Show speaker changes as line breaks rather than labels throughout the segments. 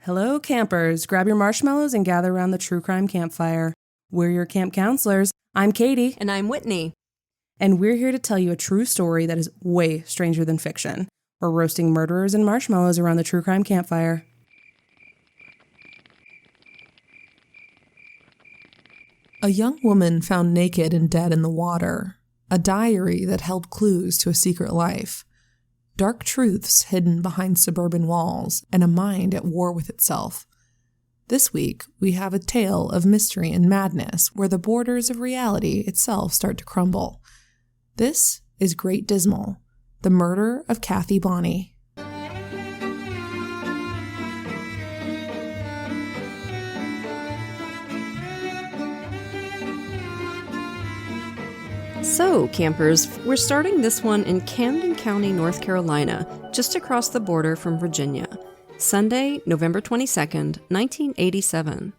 Hello, campers. Grab your marshmallows and gather around the true crime campfire. We're your camp counselors. I'm Katie.
And I'm Whitney.
And we're here to tell you a true story that is way stranger than fiction. We're roasting murderers and marshmallows around the true crime campfire.
A young woman found naked and dead in the water. A diary that held clues to a secret life. Dark truths hidden behind suburban walls, and a mind at war with itself. This week, we have a tale of mystery and madness where the borders of reality itself start to crumble. This is Great Dismal, the murder of Kathy Bonney.
So, campers, we're starting this one in Camden County, North Carolina, just across the border from Virginia. Sunday, November 22nd, 1987.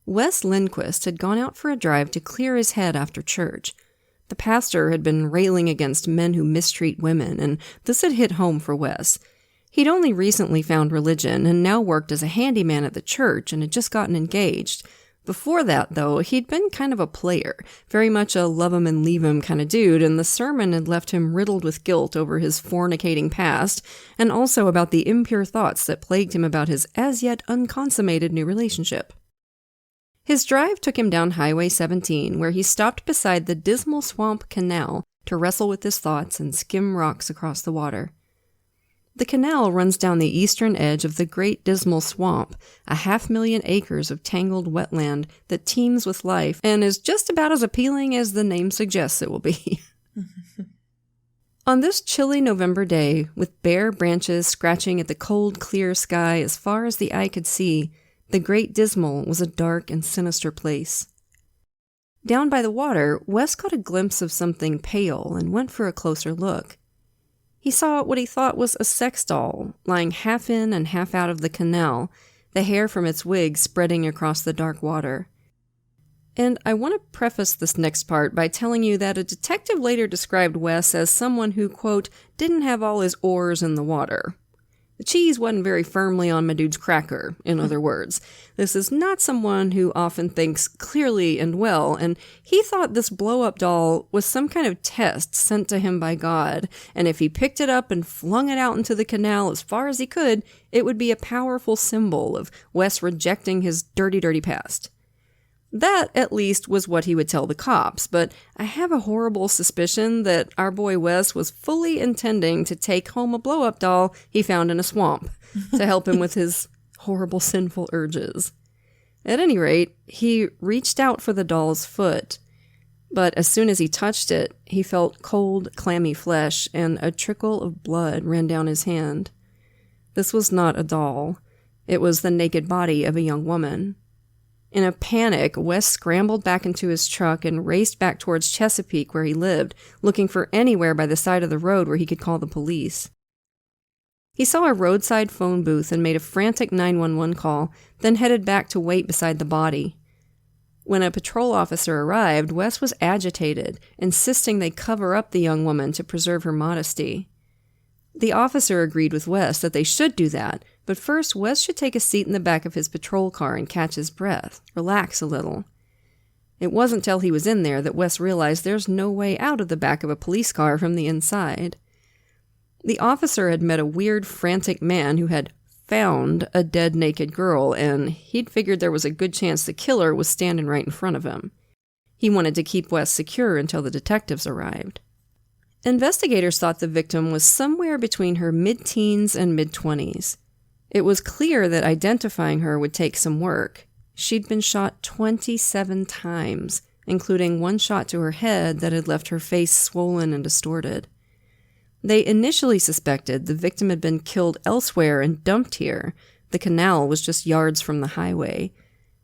Wes Lindquist had gone out for a drive to clear his head after church. The pastor had been railing against men who mistreat women, and this had hit home for Wes. He'd only recently found religion and now worked as a handyman at the church and had just gotten engaged. Before that, though, he'd been kind of a player, very much a love-him-and-leave-him kind of dude, and the sermon had left him riddled with guilt over his fornicating past, and also about the impure thoughts that plagued him about his as-yet unconsummated new relationship. His drive took him down Highway 17, where he stopped beside the Dismal Swamp Canal to wrestle with his thoughts and skim rocks across the water. The canal runs down the eastern edge of the Great Dismal Swamp, 500,000 acres of tangled wetland that teems with life and is just about as appealing as the name suggests it will be. On this chilly November day, with bare branches scratching at the cold, clear sky as far as the eye could see, the Great Dismal was a dark and sinister place. Down by the water, Wes caught a glimpse of something pale and went for a closer look. He saw what he thought was a sex doll, lying half in and half out of the canal, the hair from its wig spreading across the dark water. And I want to preface this next part by telling you that a detective later described Wes as someone who, quote, didn't have all his oars in the water. The cheese wasn't very firmly on my dude's cracker, in other words. This is not someone who often thinks clearly and well, and he thought this blow-up doll was some kind of test sent to him by God, and if he picked it up and flung it out into the canal as far as he could, it would be a powerful symbol of Wes rejecting his dirty, dirty past. That, at least, was what he would tell the cops, but I have a horrible suspicion that our boy Wes was fully intending to take home a blow-up doll he found in a swamp to help him with his horrible, sinful urges. At any rate, he reached out for the doll's foot, but as soon as he touched it, he felt cold, clammy flesh, and a trickle of blood ran down his hand. This was not a doll. It was the naked body of a young woman. In a panic, Wes scrambled back into his truck and raced back towards Chesapeake where he lived, looking for anywhere by the side of the road where he could call the police. He saw a roadside phone booth and made a frantic 911 call, then headed back to wait beside the body. When a patrol officer arrived, Wes was agitated, insisting they cover up the young woman to preserve her modesty. The officer agreed with Wes that they should do that, but first Wes should take a seat in the back of his patrol car and catch his breath, relax a little. It wasn't till he was in there that Wes realized there's no way out of the back of a police car from the inside. The officer had met a weird, frantic man who had found a dead, naked girl, and he'd figured there was a good chance the killer was standing right in front of him. He wanted to keep Wes secure until the detectives arrived. Investigators thought the victim was somewhere between her mid-teens and mid-20s. It was clear that identifying her would take some work. She'd been shot 27 times, including one shot to her head that had left her face swollen and distorted. They initially suspected the victim had been killed elsewhere and dumped here. The canal was just yards from the highway.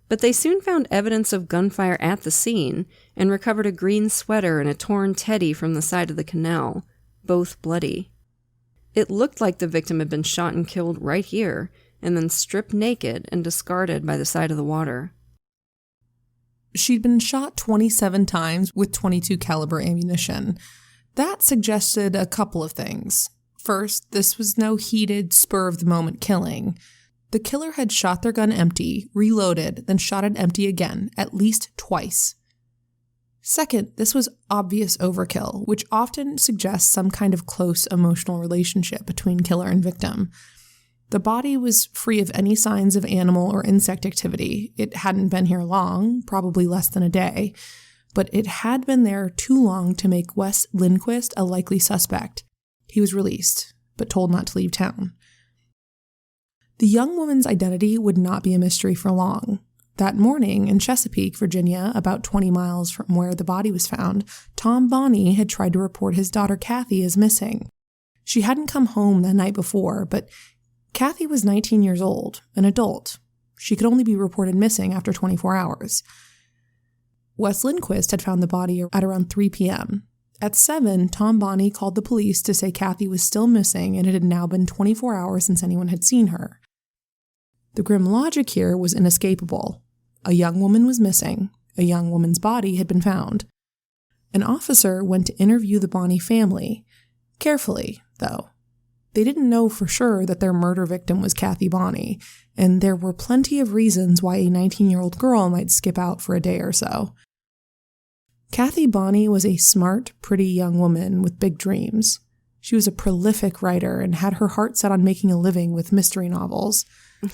But they soon found evidence of gunfire at the scene and recovered a green sweater and a torn teddy from the side of the canal, both bloody. It looked like the victim had been shot and killed right here, and then stripped naked and discarded by the side of the water.
She'd been shot 27 times with .22 caliber ammunition. That suggested a couple of things. First, this was no heated, spur-of-the-moment killing. The killer had shot their gun empty, reloaded, then shot it empty again, at least twice. Second, this was obvious overkill, which often suggests some kind of close emotional relationship between killer and victim. The body was free of any signs of animal or insect activity. It hadn't been here long, probably less than a day, but it had been there too long to make Wes Lindquist a likely suspect. He was released, but told not to leave town. The young woman's identity would not be a mystery for long. That morning in Chesapeake, Virginia, about 20 miles from where the body was found, Tom Bonney had tried to report his daughter Kathy as missing. She hadn't come home the night before, but Kathy was 19 years old, an adult. She could only be reported missing after 24 hours. Wes Lindquist had found the body at around 3 p.m. At 7, Tom Bonney called the police to say Kathy was still missing and it had now been 24 hours since anyone had seen her. The grim logic here was inescapable. A young woman was missing. A young woman's body had been found. An officer went to interview the Bonney family. Carefully, though. They didn't know for sure that their murder victim was Kathy Bonney, and there were plenty of reasons why a 19-year-old girl might skip out for a day or so. Kathy Bonney was a smart, pretty young woman with big dreams. She was a prolific writer and had her heart set on making a living with mystery novels.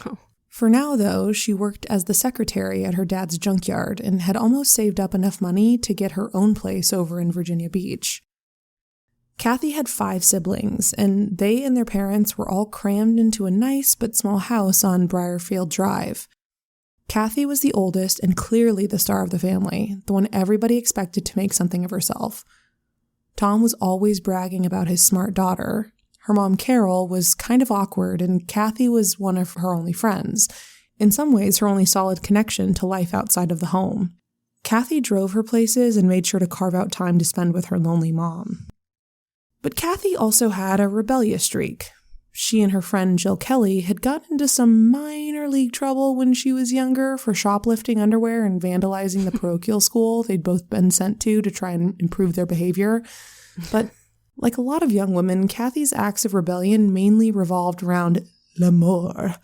Oh.
For now, though, she worked as the secretary at her dad's junkyard and had almost saved up enough money to get her own place over in Virginia Beach. Kathy had 5 siblings, and they and their parents were all crammed into a nice but small house on Briarfield Drive. Kathy was the oldest and clearly the star of the family, the one everybody expected to make something of herself. Tom was always bragging about his smart daughter. Her mom, Carol, was kind of awkward, and Kathy was one of her only friends, in some ways her only solid connection to life outside of the home. Kathy drove her places and made sure to carve out time to spend with her lonely mom. But Kathy also had a rebellious streak. She and her friend Jill Kelly had gotten into some minor league trouble when she was younger for shoplifting underwear and vandalizing the parochial school they'd both been sent to try and improve their behavior. But like a lot of young women, Kathy's acts of rebellion mainly revolved around l'amour.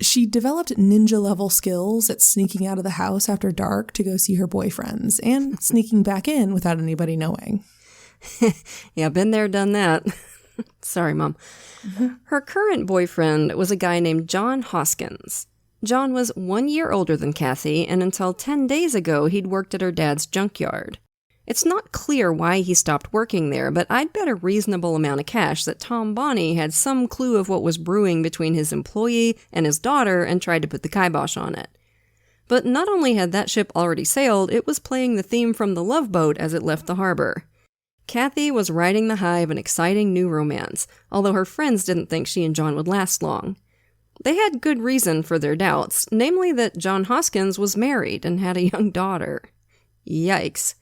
She developed ninja-level skills at sneaking out of the house after dark to go see her boyfriends, and sneaking back in without anybody knowing.
Yeah, been there, done that. Sorry, Mom. Her current boyfriend was a guy named John Hoskins. John was 1 year older than Kathy, and until 10 days ago, he'd worked at her dad's junkyard. It's not clear why he stopped working there, but I'd bet a reasonable amount of cash that Tom Bonney had some clue of what was brewing between his employee and his daughter and tried to put the kibosh on it. But not only had that ship already sailed, it was playing the theme from the Love Boat as it left the harbor. Kathy was riding the high of an exciting new romance, although her friends didn't think she and John would last long. They had good reason for their doubts, namely that John Hoskins was married and had a young daughter. Yikes.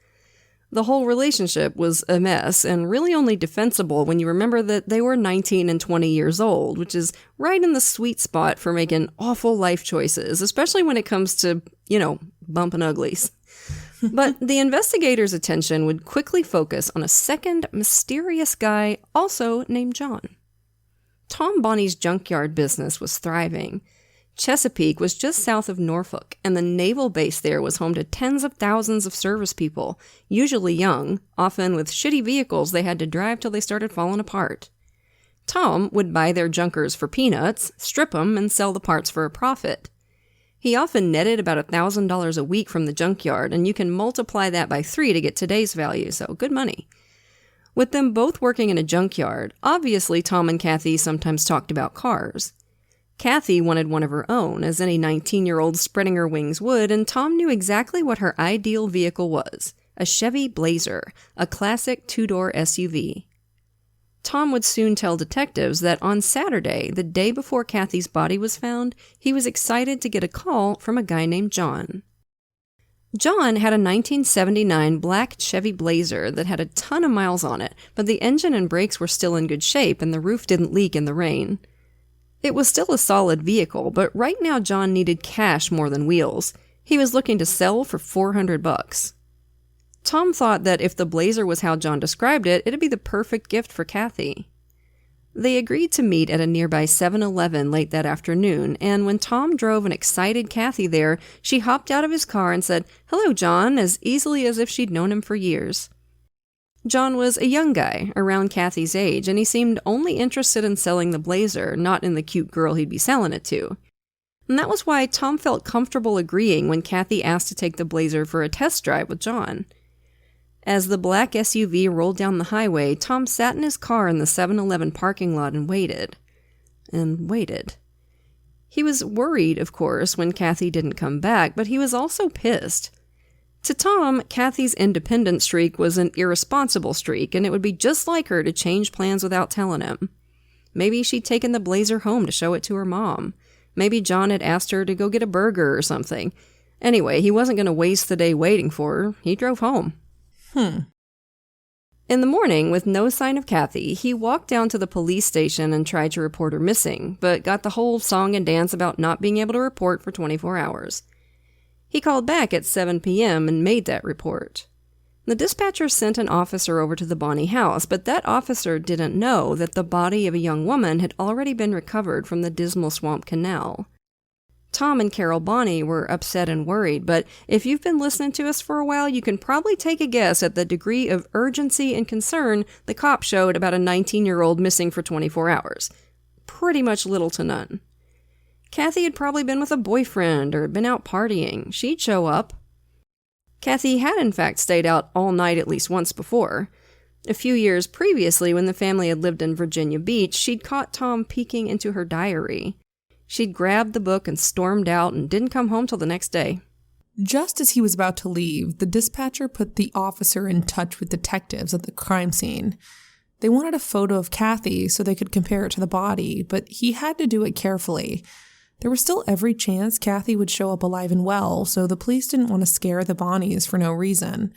The whole relationship was a mess and really only defensible when you remember that they were 19 and 20 years old, which is right in the sweet spot for making awful life choices, especially when it comes to, bumping uglies. But the investigators' attention would quickly focus on a second mysterious guy also named John. Tom Bonney's junkyard business was thriving. Chesapeake was just south of Norfolk, and the naval base there was home to tens of thousands of service people, usually young, often with shitty vehicles they had to drive till they started falling apart. Tom would buy their junkers for peanuts, strip them, and sell the parts for a profit. He often netted about $1,000 a week from the junkyard, and you can multiply that by 3 to get today's value, so good money. With them both working in a junkyard, obviously Tom and Kathy sometimes talked about cars. Kathy wanted one of her own, as any 19-year-old spreading her wings would, and Tom knew exactly what her ideal vehicle was, a Chevy Blazer, a classic 2-door SUV. Tom would soon tell detectives that on Saturday, the day before Kathy's body was found, he was excited to get a call from a guy named John. John had a 1979 black Chevy Blazer that had a ton of miles on it, but the engine and brakes were still in good shape and the roof didn't leak in the rain. It was still a solid vehicle, but right now John needed cash more than wheels. He was looking to sell for $400. Tom thought that if the Blazer was how John described it, it'd be the perfect gift for Kathy. They agreed to meet at a nearby 7-Eleven late that afternoon, and when Tom drove an excited Kathy there, she hopped out of his car and said, "Hello, John," as easily as if she'd known him for years. John was a young guy, around Kathy's age, and he seemed only interested in selling the blazer, not in the cute girl he'd be selling it to. And that was why Tom felt comfortable agreeing when Kathy asked to take the blazer for a test drive with John. As the black SUV rolled down the highway, Tom sat in his car in the 7-Eleven parking lot and waited. And waited. He was worried, of course, when Kathy didn't come back, but he was also pissed. To Tom, Kathy's independent streak was an irresponsible streak, and it would be just like her to change plans without telling him. Maybe she'd taken the blazer home to show it to her mom. Maybe John had asked her to go get a burger or something. Anyway, he wasn't going to waste the day waiting for her. He drove home. In the morning, with no sign of Kathy, he walked down to the police station and tried to report her missing, but got the whole song and dance about not being able to report for 24 hours. He called back at 7 p.m. and made that report. The dispatcher sent an officer over to the Bonney house, but that officer didn't know that the body of a young woman had already been recovered from the Dismal Swamp Canal. Tom and Carol Bonney were upset and worried, but if you've been listening to us for a while, you can probably take a guess at the degree of urgency and concern the cops showed about a 19-year-old missing for 24 hours. Pretty much little to none. Kathy had probably been with a boyfriend or been out partying. She'd show up. Kathy had in fact stayed out all night at least once before. A few years previously, when the family had lived in Virginia Beach, she'd caught Tom peeking into her diary. She'd grabbed the book and stormed out and didn't come home till the next day.
Just as he was about to leave, the dispatcher put the officer in touch with detectives at the crime scene. They wanted a photo of Kathy so they could compare it to the body, but he had to do it carefully. There was still every chance Kathy would show up alive and well, so the police didn't want to scare the Bonnies for no reason.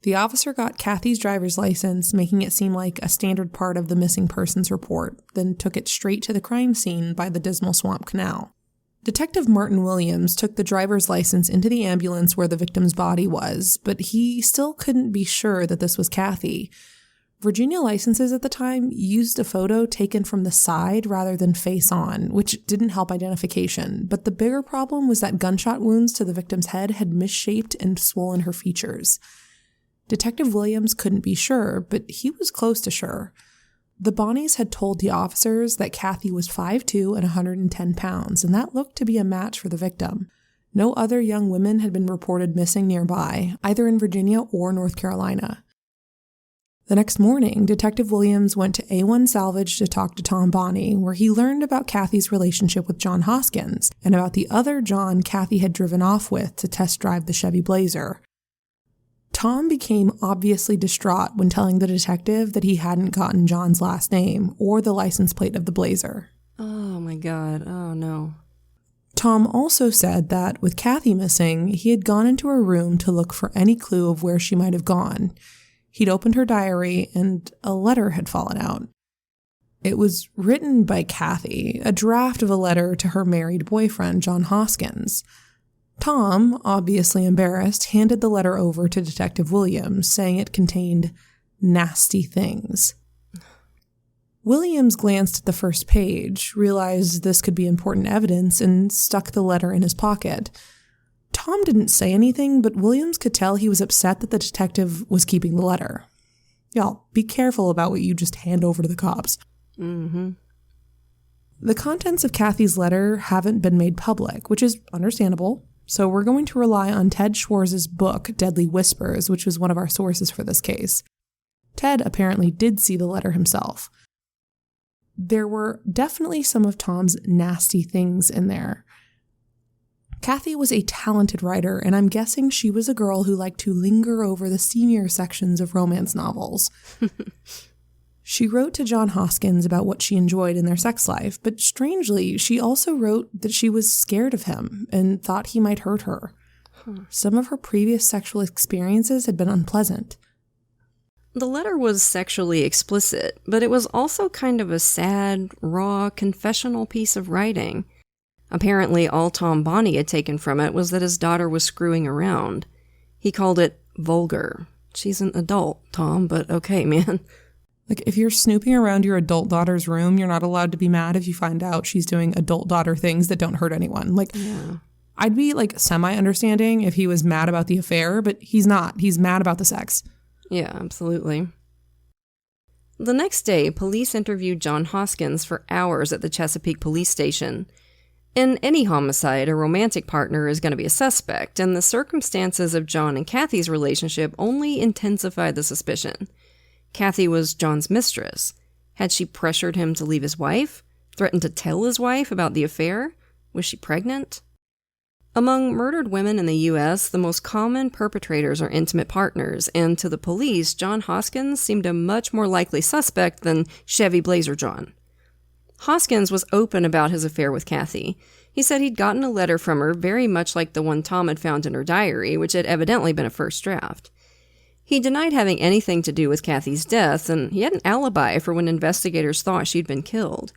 The officer got Kathy's driver's license, making it seem like a standard part of the missing persons report, then took it straight to the crime scene by the Dismal Swamp Canal. Detective Martin Williams took the driver's license into the ambulance where the victim's body was, but he still couldn't be sure that this was Kathy. Virginia licenses at the time used a photo taken from the side rather than face on, which didn't help identification, but the bigger problem was that gunshot wounds to the victim's head had misshaped and swollen her features. Detective Williams couldn't be sure, but he was close to sure. The Bonnies had told the officers that Kathy was 5'2" and 110 pounds, and that looked to be a match for the victim. No other young women had been reported missing nearby, either in Virginia or North Carolina. The next morning, Detective Williams went to A1 Salvage to talk to Tom Bonney, where he learned about Kathy's relationship with John Hoskins and about the other John Kathy had driven off with to test drive the Chevy Blazer. Tom became obviously distraught when telling the detective that he hadn't gotten John's last name or the license plate of the Blazer.
Oh my God, oh no.
Tom also said that, with Kathy missing, he had gone into her room to look for any clue of where she might have gone. He'd opened her diary, and a letter had fallen out. It was written by Kathy, a draft of a letter to her married boyfriend, John Hoskins. Tom, obviously embarrassed, handed the letter over to Detective Williams, saying it contained nasty things. Williams glanced at the first page, realized this could be important evidence, and stuck the letter in his pocket. Tom didn't say anything, but Williams could tell he was upset that the detective was keeping the letter. Y'all, be careful about what you just hand over to the cops.
Mm-hmm.
The contents of Kathy's letter haven't been made public, which is understandable, so we're going to rely on Ted Schwarz's book, Deadly Whispers, which was one of our sources for this case. Ted apparently did see the letter himself. There were definitely some of Tom's nasty things in there. Kathy was a talented writer, and I'm guessing she was a girl who liked to linger over the steamier sections of romance novels. She wrote to John Hoskins about what she enjoyed in their sex life, but strangely, she also wrote that she was scared of him and thought he might hurt her. Some of her previous sexual experiences had been unpleasant.
The letter was sexually explicit, but it was also kind of a sad, raw, confessional piece of writing. Apparently, all Tom Bonney had taken from it was that his daughter was screwing around. He called it vulgar. She's an adult, Tom, but okay, man.
Like, if you're snooping around your adult daughter's room, you're not allowed to be mad if you find out she's doing adult daughter things that don't hurt anyone. Like, yeah. I'd be, like, semi-understanding if he was mad about the affair, but he's not. He's mad about the sex.
Yeah, absolutely. The next day, police interviewed John Hoskins for hours at the Chesapeake police station. In any homicide, a romantic partner is going to be a suspect, and the circumstances of John and Kathy's relationship only intensified the suspicion. Kathy was John's mistress. Had she pressured him to leave his wife? Threatened to tell his wife about the affair? Was she pregnant? Among murdered women in the U.S., the most common perpetrators are intimate partners, and to the police, John Hoskins seemed a much more likely suspect than Chevy Blazer John. Hoskins was open about his affair with Kathy. He said he'd gotten a letter from her very much like the one Tom had found in her diary, which had evidently been a first draft. He denied having anything to do with Kathy's death, and he had an alibi for when investigators thought she'd been killed.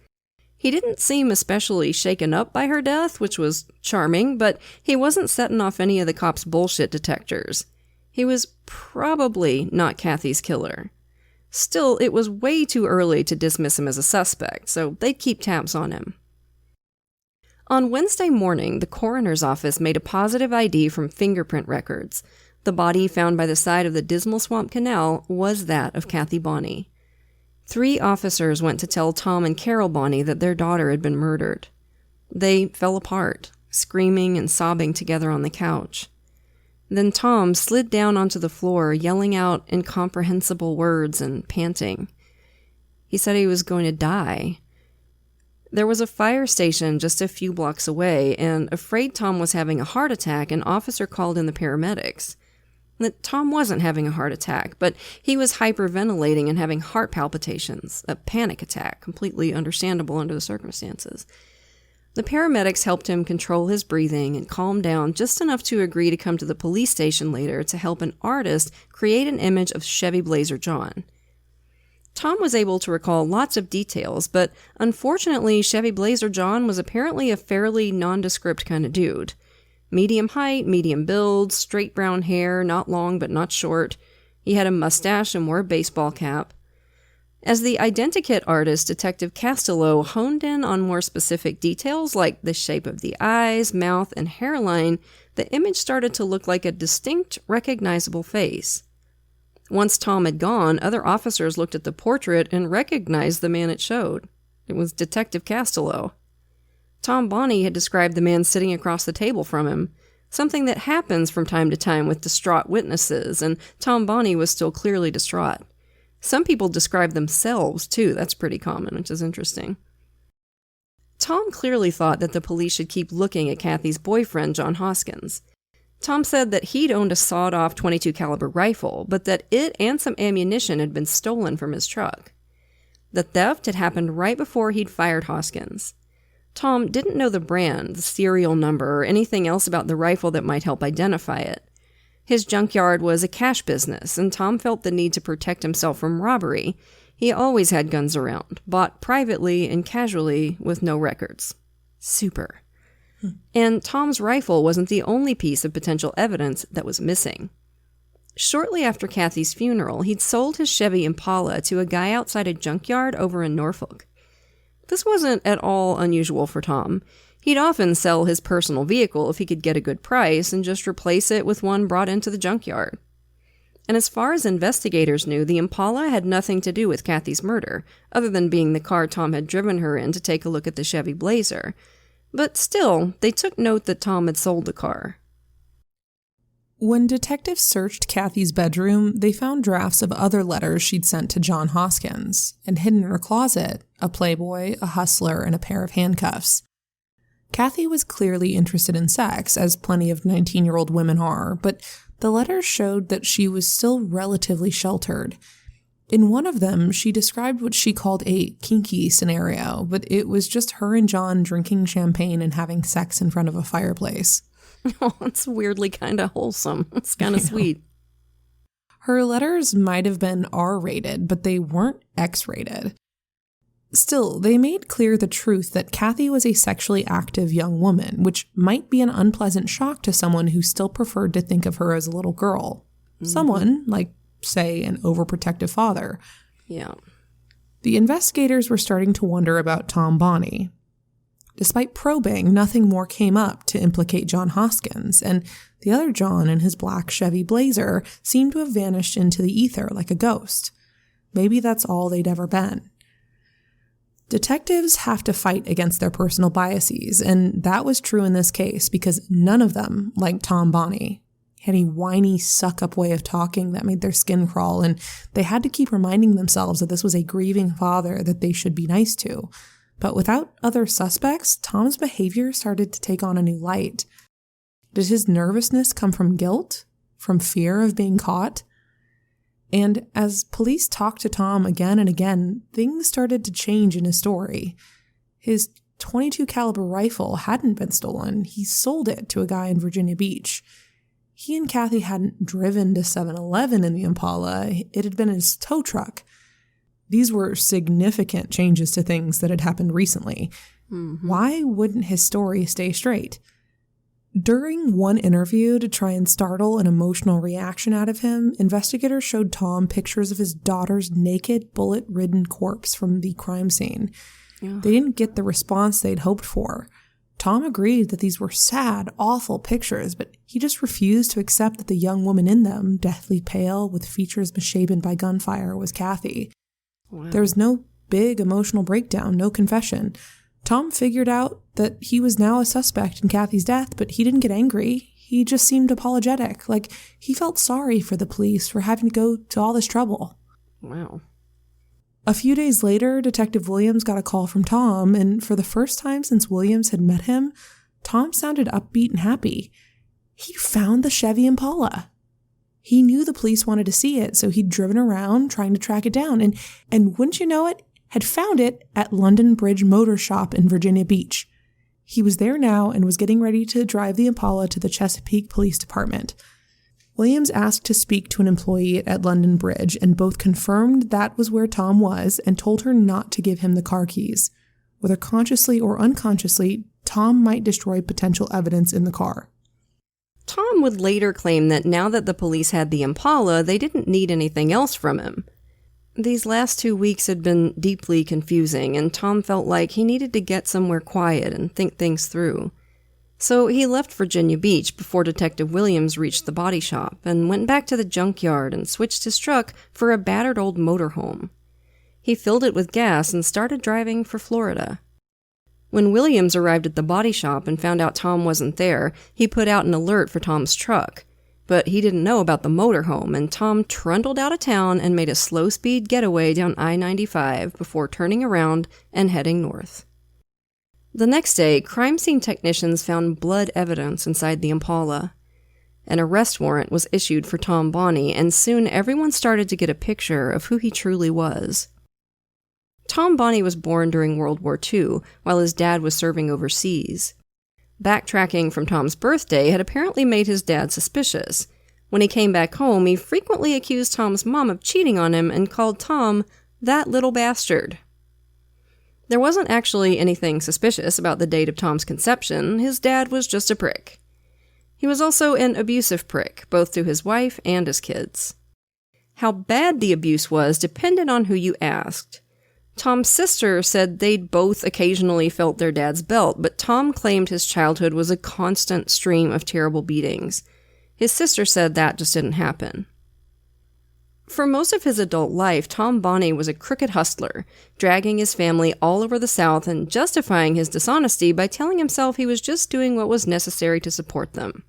He didn't seem especially shaken up by her death, which was charming, but he wasn't setting off any of the cops' bullshit detectors. He was probably not Kathy's killer. Still, it was way too early to dismiss him as a suspect, so they'd keep tabs on him. On Wednesday morning, the coroner's office made a positive ID from fingerprint records. The body found by the side of the Dismal Swamp Canal was that of Kathy Bonney. 3 officers went to tell Tom and Carol Bonney that their daughter had been murdered. They fell apart, screaming and sobbing together on the couch. Then Tom slid down onto the floor, yelling out incomprehensible words and panting. He said he was going to die. There was a fire station just a few blocks away, and afraid Tom was having a heart attack, an officer called in the paramedics. That Tom wasn't having a heart attack, but he was hyperventilating and having heart palpitations, a panic attack, completely understandable under the circumstances. The paramedics helped him control his breathing and calm down just enough to agree to come to the police station later to help an artist create an image of Chevy Blazer John. Tom was able to recall lots of details, but unfortunately Chevy Blazer John was apparently a fairly nondescript kind of dude. Medium height, medium build, straight brown hair, not long but not short. He had a mustache and wore a baseball cap. As the identikit artist, Detective Castello, honed in on more specific details like the shape of the eyes, mouth, and hairline, the image started to look like a distinct, recognizable face. Once Tom had gone, other officers looked at the portrait and recognized the man it showed. It was Detective Castello. Tom Bonney had described the man sitting across the table from him, something that happens from time to time with distraught witnesses, and Tom Bonney was still clearly distraught. Some people describe themselves, too. That's pretty common, which is interesting. Tom clearly thought that the police should keep looking at Kathy's boyfriend, John Hoskins. Tom said that he'd owned a sawed-off .22 caliber rifle, but that it and some ammunition had been stolen from his truck. The theft had happened right before he'd fired Hoskins. Tom didn't know the brand, the serial number, or anything else about the rifle that might help identify it. His junkyard was a cash business, and Tom felt the need to protect himself from robbery. He always had guns around, bought privately and casually with no records. Super. And Tom's rifle wasn't the only piece of potential evidence that was missing. Shortly after Kathy's funeral, he'd sold his Chevy Impala to a guy outside a junkyard over in Norfolk. This wasn't at all unusual for Tom. He'd often sell his personal vehicle if he could get a good price and just replace it with one brought into the junkyard. And as far as investigators knew, the Impala had nothing to do with Kathy's murder, other than being the car Tom had driven her in to take a look at the Chevy Blazer. But still, they took note that Tom had sold the car.
When detectives searched Kathy's bedroom, they found drafts of other letters she'd sent to John Hoskins, and hidden in her closet, a Playboy, a Hustler, and a pair of handcuffs. Kathy was clearly interested in sex, as plenty of 19-year-old women are, but the letters showed that she was still relatively sheltered. In one of them, she described what she called a kinky scenario, but it was just her and John drinking champagne and having sex in front of a fireplace.
Oh, it's weirdly kind of wholesome. It's kind of sweet.
Her letters might have been R-rated, but they weren't X-rated. Still, they made clear the truth that Kathy was a sexually active young woman, which might be an unpleasant shock to someone who still preferred to think of her as a little girl. Mm-hmm. Someone, like, say, an overprotective father.
Yeah.
The investigators were starting to wonder about Tom Bonney. Despite probing, nothing more came up to implicate John Hoskins, and the other John in his black Chevy Blazer seemed to have vanished into the ether like a ghost. Maybe that's all they'd ever been. Detectives have to fight against their personal biases, and that was true in this case because none of them liked Tom Bonney. He had a whiny, suck-up way of talking that made their skin crawl, and they had to keep reminding themselves that this was a grieving father that they should be nice to. But without other suspects, Tom's behavior started to take on a new light. Did his nervousness come from guilt? From fear of being caught? And as police talked to Tom again and again, things started to change in his story. His .22 caliber rifle hadn't been stolen. He sold it to a guy in Virginia Beach. He and Kathy hadn't driven to 7-Eleven in the Impala. It had been his tow truck. These were significant changes to things that had happened recently. Mm-hmm. Why wouldn't his story stay straight? During one interview to try and startle an emotional reaction out of him, investigators showed Tom pictures of his daughter's naked, bullet-ridden corpse from the crime scene. Yeah. They didn't get the response they'd hoped for. Tom agreed that these were sad, awful pictures, but he just refused to accept that the young woman in them, deathly pale, with features misshapen by gunfire, was Kathy. Wow. There was no big emotional breakdown, no confession. Tom figured out that he was now a suspect in Kathy's death, but he didn't get angry. He just seemed apologetic, like he felt sorry for the police for having to go to all this trouble.
Wow.
A few days later, Detective Williams got a call from Tom, and for the first time since Williams had met him, Tom sounded upbeat and happy. He found the Chevy Impala. He knew the police wanted to see it, so he'd driven around trying to track it down, and wouldn't you know it, had found it at London Bridge Motor Shop in Virginia Beach. He was there now and was getting ready to drive the Impala to the Chesapeake Police Department. Williams asked to speak to an employee at London Bridge, and both confirmed that was where Tom was and told her not to give him the car keys. Whether consciously or unconsciously, Tom might destroy potential evidence in the car.
Tom would later claim that now that the police had the Impala, they didn't need anything else from him. These last 2 weeks had been deeply confusing, and Tom felt like he needed to get somewhere quiet and think things through. So he left Virginia Beach before Detective Williams reached the body shop and went back to the junkyard and switched his truck for a battered old motorhome. He filled it with gas and started driving for Florida. When Williams arrived at the body shop and found out Tom wasn't there, he put out an alert for Tom's truck. But he didn't know about the motorhome, and Tom trundled out of town and made a slow-speed getaway down I-95 before turning around and heading north. The next day, crime scene technicians found blood evidence inside the Impala. An arrest warrant was issued for Tom Bonney, and soon everyone started to get a picture of who he truly was. Tom Bonney was born during World War II, while his dad was serving overseas. Backtracking from Tom's birthday had apparently made his dad suspicious. When he came back home, he frequently accused Tom's mom of cheating on him and called Tom that little bastard. There wasn't actually anything suspicious about the date of Tom's conception. His dad was just a prick. He was also an abusive prick, both to his wife and his kids. How bad the abuse was depended on who you asked. Tom's sister said they'd both occasionally felt their dad's belt, but Tom claimed his childhood was a constant stream of terrible beatings. His sister said that just didn't happen. For most of his adult life, Tom Bonney was a crooked hustler, dragging his family all over the South and justifying his dishonesty by telling himself he was just doing what was necessary to support them.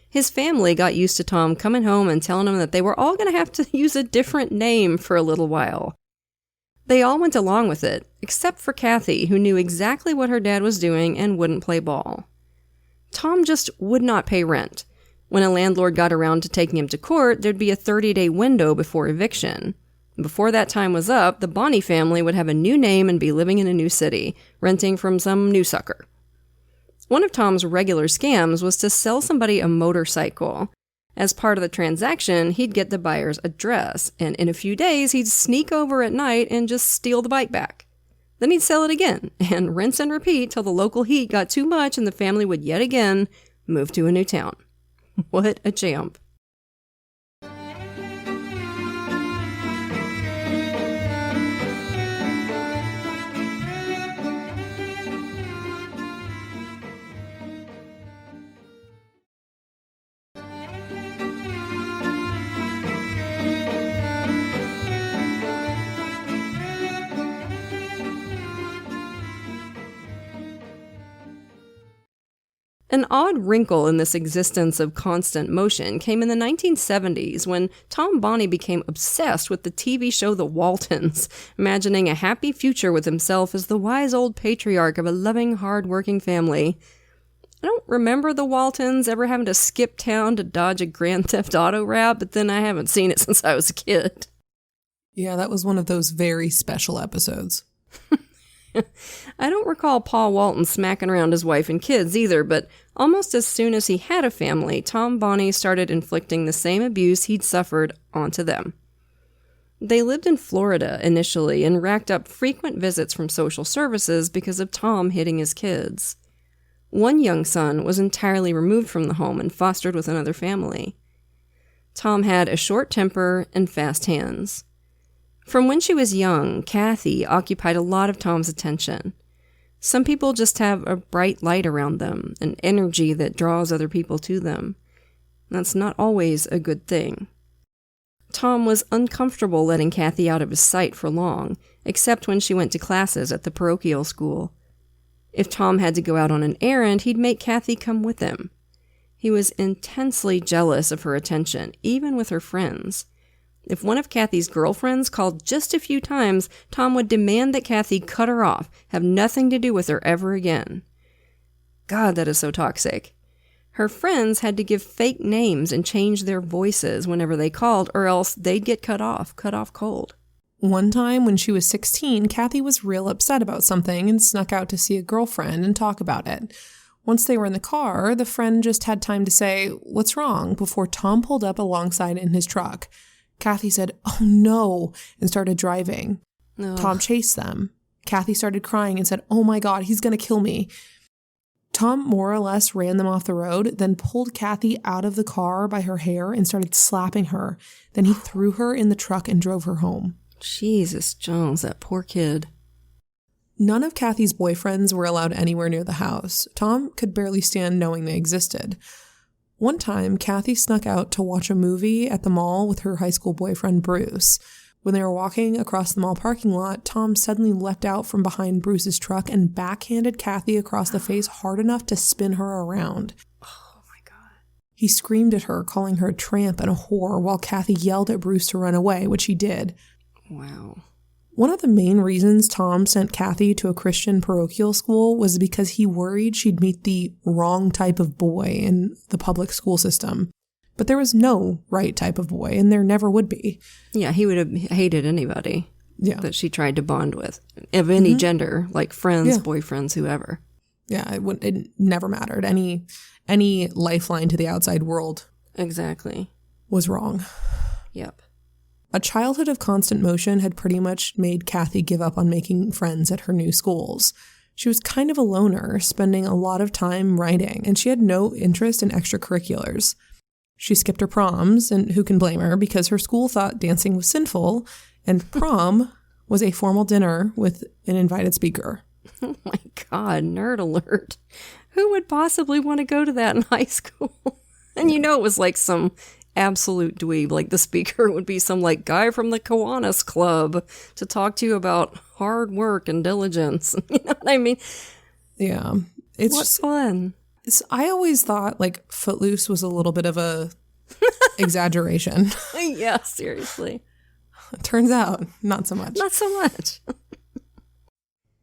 His family got used to Tom coming home and telling him that they were all going to have to use a different name for a little while. They all went along with it, except for Kathy, who knew exactly what her dad was doing and wouldn't play ball. Tom just would not pay rent. When a landlord got around to taking him to court, there'd be a 30-day window before eviction. Before that time was up, the Bonney family would have a new name and be living in a new city, renting from some new sucker. One of Tom's regular scams was to sell somebody a motorcycle. As part of the transaction, he'd get the buyer's address, and in a few days, he'd sneak over at night and just steal the bike back. Then he'd sell it again, and rinse and repeat till the local heat got too much and the family would yet again move to a new town. What a champ. An odd wrinkle in this existence of constant motion came in the 1970s when Tom Bonney became obsessed with the TV show The Waltons, imagining a happy future with himself as the wise old patriarch of a loving, hard-working family. I don't remember The Waltons ever having to skip town to dodge a Grand Theft Auto rap, but then I haven't seen it since I was a kid.
Yeah, that was one of those very special episodes.
I don't recall Paul Walton smacking around his wife and kids either, but almost as soon as he had a family, Tom Bonney started inflicting the same abuse he'd suffered onto them. They lived in Florida initially and racked up frequent visits from social services because of Tom hitting his kids. One young son was entirely removed from the home and fostered with another family. Tom had a short temper and fast hands. From when she was young, Kathy occupied a lot of Tom's attention. Some people just have a bright light around them, an energy that draws other people to them. That's not always a good thing. Tom was uncomfortable letting Kathy out of his sight for long, except when she went to classes at the parochial school. If Tom had to go out on an errand, he'd make Kathy come with him. He was intensely jealous of her attention, even with her friends. If one of Kathy's girlfriends called just a few times, Tom would demand that Kathy cut her off, have nothing to do with her ever again. God, that is so toxic. Her friends had to give fake names and change their voices whenever they called, or else they'd get cut off cold.
One time when she was 16, Kathy was real upset about something and snuck out to see a girlfriend and talk about it. Once they were in the car, the friend just had time to say, "What's wrong?" before Tom pulled up alongside in his truck. Kathy said, "Oh no," and started driving.
Ugh.
Tom chased them. Kathy started crying and said, "Oh my God, he's going to kill me." Tom more or less ran them off the road, then pulled Kathy out of the car by her hair and started slapping her. Then he threw her in the truck and drove her home.
Jesus Jones, that poor kid.
None of Kathy's boyfriends were allowed anywhere near the house. Tom could barely stand knowing they existed. One time, Kathy snuck out to watch a movie at the mall with her high school boyfriend, Bruce. When they were walking across the mall parking lot, Tom suddenly leapt out from behind Bruce's truck and backhanded Kathy across the face hard enough to spin her around.
Oh my God.
He screamed at her, calling her a tramp and a whore, while Kathy yelled at Bruce to run away, which he did.
Wow.
One of the main reasons Tom sent Kathy to a Christian parochial school was because he worried she'd meet the wrong type of boy in the public school system. But there was no right type of boy, and there never would be.
Yeah, he would have hated anybody that she tried to bond with, of any gender, like friends, boyfriends, whoever.
Yeah, it never mattered. Any lifeline to the outside world
Exactly.
was wrong.
Yep.
A childhood of constant motion had pretty much made Kathy give up on making friends at her new schools. She was kind of a loner, spending a lot of time writing, and she had no interest in extracurriculars. She skipped her proms, and who can blame her, because her school thought dancing was sinful, and prom was a formal dinner with an invited speaker.
Oh my God, nerd alert. Who would possibly want to go to that in high school? And you know it was like some absolute dweeb, like the speaker would be some like guy from the Kiwanis Club to talk to you about hard work and diligence. You know what I mean?
Yeah. It's
what
just
fun.
I always thought like Footloose was a little bit of a exaggeration.
Yeah, seriously.
Turns out, not so much.
Not so much.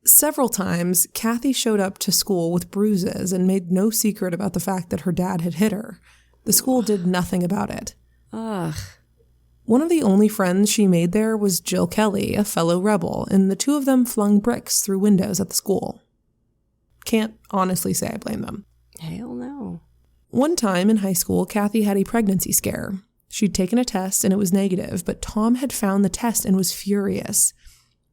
Several times, Kathy showed up to school with bruises and made no secret about the fact that her dad had hit her. The school did nothing about it.
Ugh.
One of the only friends she made there was Jill Kelly, a fellow rebel, and the two of them flung bricks through windows at the school. Can't honestly say I blame them.
Hell no.
One time in high school, Kathy had a pregnancy scare. She'd taken a test and it was negative, but Tom had found the test and was furious.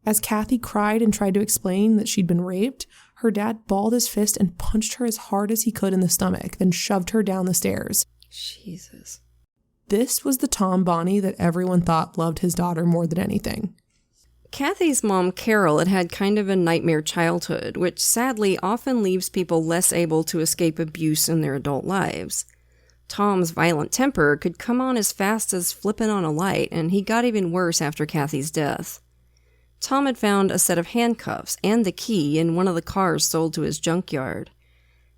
As Kathy cried and tried to explain that she'd been raped, her dad balled his fist and punched her as hard as he could in the stomach, then shoved her down the stairs.
Jesus.
This was the Tom Bonney that everyone thought loved his daughter more than anything.
Kathy's mom, Carol, had had kind of a nightmare childhood, which sadly often leaves people less able to escape abuse in their adult lives. Tom's violent temper could come on as fast as flipping on a light, and he got even worse after Kathy's death. Tom had found a set of handcuffs and the key in one of the cars sold to his junkyard.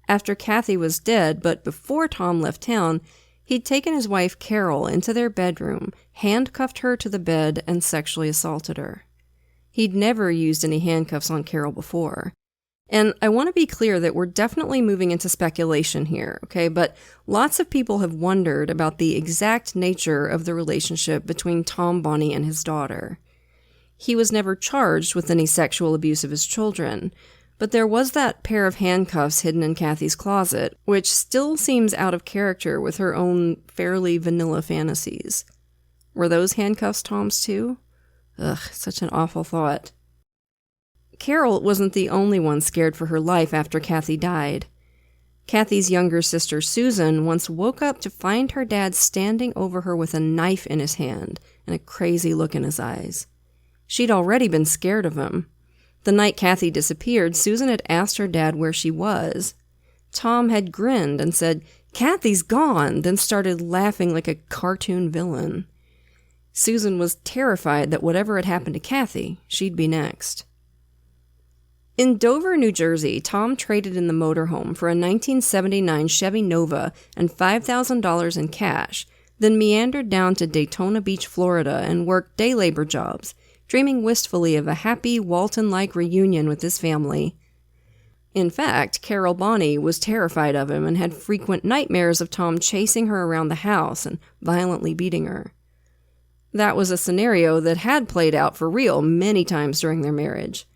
After Kathy was dead, but before Tom left town, he'd taken his wife Carol into their bedroom, handcuffed her to the bed, and sexually assaulted her. He'd never used any handcuffs on Carol before. And I want to be clear that we're definitely moving into speculation here, okay? But lots of people have wondered about the exact nature of the relationship between Tom Bonney and his daughter. He was never charged with any sexual abuse of his children, but there was that pair of handcuffs hidden in Kathy's closet, which still seems out of character with her own fairly vanilla fantasies. Were those handcuffs Tom's too? Ugh, such an awful thought. Carol wasn't the only one scared for her life after Kathy died. Kathy's younger sister Susan once woke up to find her dad standing over her with a knife in his hand and a crazy look in his eyes. She'd already been scared of him. The night Kathy disappeared, Susan had asked her dad where she was. Tom had grinned and said, "Kathy's gone," then started laughing like a cartoon villain. Susan was terrified that whatever had happened to Kathy, she'd be next. In Dover, New Jersey, Tom traded in the motorhome for a 1979 Chevy Nova and $5,000 in cash, then meandered down to Daytona Beach, Florida, and worked day labor jobs, dreaming wistfully of a happy Walton-like reunion with his family. In fact, Carol Bonney was terrified of him and had frequent nightmares of Tom chasing her around the house and violently beating her. That was a scenario that had played out for real many times during their marriage.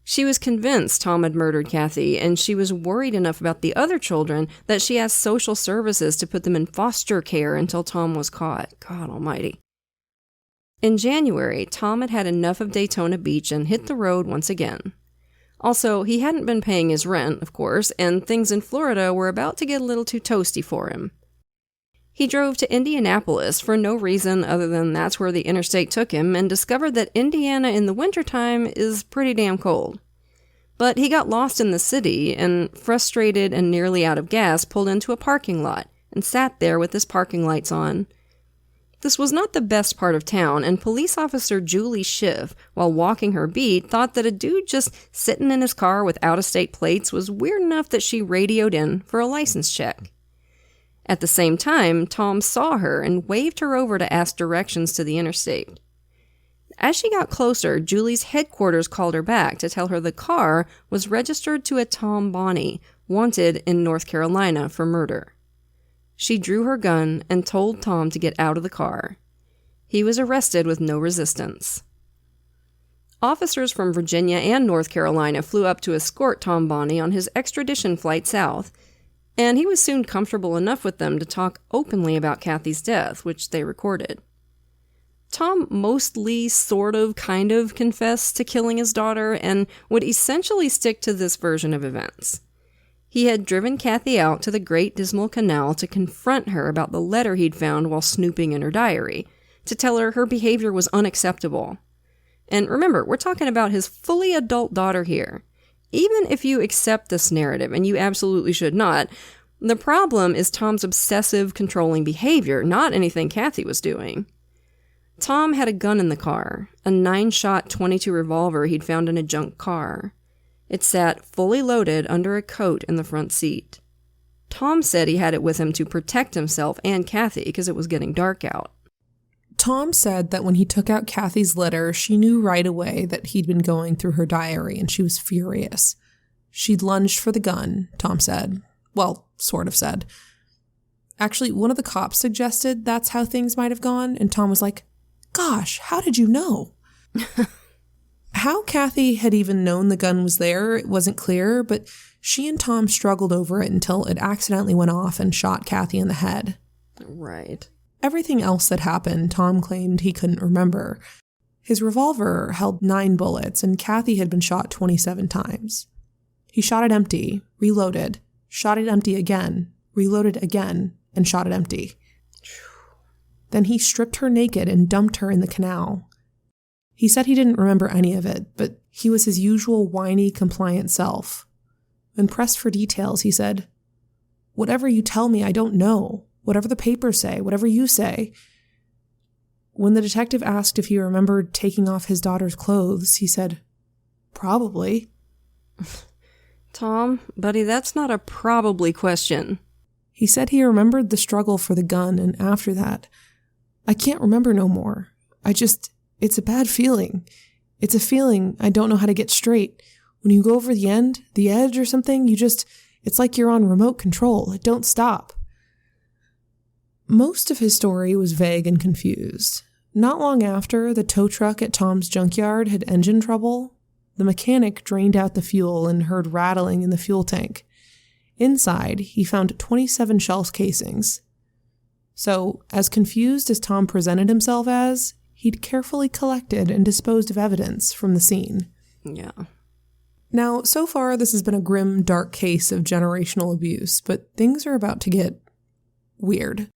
She was convinced Tom had murdered Kathy, and she was worried enough about the other children that she asked social services to put them in foster care until Tom was caught. God almighty. In January, Tom had had enough of Daytona Beach and hit the road once again. Also, he hadn't been paying his rent, of course, and things in Florida were about to get a little too toasty for him. He drove to Indianapolis for no reason other than that's where the interstate took him, and discovered that Indiana in the wintertime is pretty damn cold. But he got lost in the city and, frustrated and nearly out of gas, pulled into a parking lot and sat there with his parking lights on. This was not the best part of town, and police officer Julie Schiff, while walking her beat, thought that a dude just sitting in his car with out-of-state plates was weird enough that she radioed in for a license check. At the same time, Tom saw her and waved her over to ask directions to the interstate. As she got closer, Julie's headquarters called her back to tell her the car was registered to a Tom Bonney, wanted in North Carolina for murder. She drew her gun and told Tom to get out of the car. He was arrested with no resistance. Officers from Virginia and North Carolina flew up to escort Tom Bonney on his extradition flight south, and he was soon comfortable enough with them to talk openly about Kathy's death, which they recorded. Tom mostly kind of confessed to killing his daughter and would essentially stick to this version of events. He had driven Kathy out to the Great Dismal Canal to confront her about the letter he'd found while snooping in her diary, to tell her her behavior was unacceptable. And remember, we're talking about his fully adult daughter here. Even if you accept this narrative, and you absolutely should not, the problem is Tom's obsessive, controlling behavior, not anything Kathy was doing. Tom had a gun in the car, a 9-shot .22 revolver he'd found in a junk car. It sat fully loaded under a coat in the front seat. Tom said he had it with him to protect himself and Kathy because it was getting dark out.
Tom said that when he took out Kathy's letter, she knew right away that he'd been going through her diary, and she was furious. She'd lunged for the gun, Tom said. Well, sort of said. Actually, one of the cops suggested that's how things might have gone, and Tom was like, "Gosh, how did you know?" How Kathy had even known the gun was there, it wasn't clear, but she and Tom struggled over it until it accidentally went off and shot Kathy in the head.
Right.
Everything else that happened, Tom claimed he couldn't remember. His revolver held 9 bullets, and Kathy had been shot 27 times. He shot it empty, reloaded, shot it empty again, reloaded again, and shot it empty. Then he stripped her naked and dumped her in the canal. He said he didn't remember any of it, but he was his usual whiny, compliant self. When pressed for details, he said, "Whatever you tell me, I don't know. Whatever the papers say, whatever you say." When the detective asked if he remembered taking off his daughter's clothes, he said, "Probably."
Tom, buddy, that's not a probably question.
He said he remembered the struggle for the gun, and after that, I can't remember no more. It's a bad feeling. It's a feeling I don't know how to get straight. When you go over the edge or something, it's like you're on remote control. It don't stop. Most of his story was vague and confused. Not long after, the tow truck at Tom's junkyard had engine trouble. The mechanic drained out the fuel and heard rattling in the fuel tank. Inside, he found 27 shell casings. So, as confused as Tom presented himself as, he'd carefully collected and disposed of evidence from the scene.
Yeah.
Now, so far, this has been a grim, dark case of generational abuse, but things are about to get weird.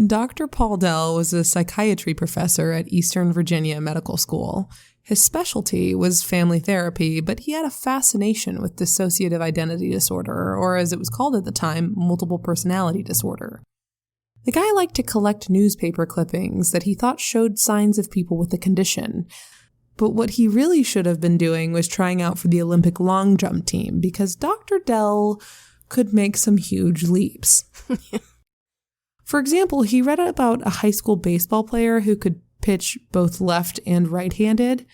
Dr. Paul Dell was a psychiatry professor at Eastern Virginia Medical School. His specialty was family therapy, but he had a fascination with dissociative identity disorder, or as it was called at the time, multiple personality disorder. The guy liked to collect newspaper clippings that he thought showed signs of people with the condition. But what he really should have been doing was trying out for the Olympic long jump team, because Dr. Dell could make some huge leaps. For example, he read about a high school baseball player who could pitch both left and right-handed.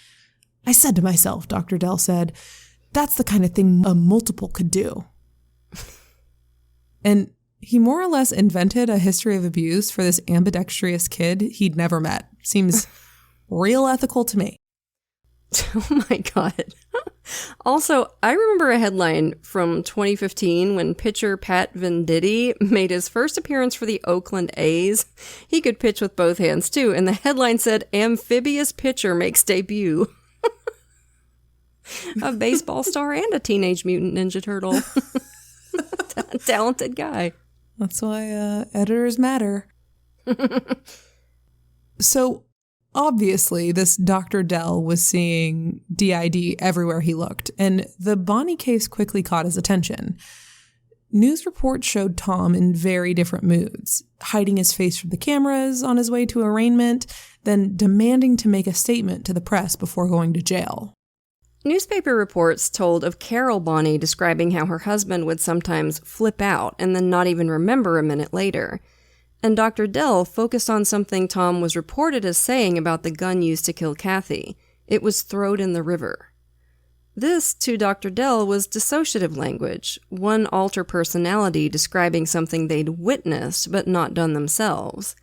I said to myself, Dr. Dell said, that's the kind of thing a multiple could do. And he more or less invented a history of abuse for this ambidextrous kid he'd never met. Seems real ethical to me.
Oh my God. Also, I remember a headline from 2015 when pitcher Pat Venditti made his first appearance for the Oakland A's. He could pitch with both hands too, and the headline said, "Amphibious pitcher makes debut." A baseball star and a Teenage Mutant Ninja Turtle. Talented guy.
That's why editors matter. So, obviously, this Dr. Dell was seeing DID everywhere he looked, and the Bonney case quickly caught his attention. News reports showed Tom in very different moods, hiding his face from the cameras on his way to arraignment, then demanding to make a statement to the press before going to jail.
Newspaper reports told of Carol Bonney describing how her husband would sometimes flip out and then not even remember a minute later. And Dr. Dell focused on something Tom was reported as saying about the gun used to kill Kathy. It was thrown in the river. This, to Dr. Dell, was dissociative language, one alter personality describing something they'd witnessed but not done themselves.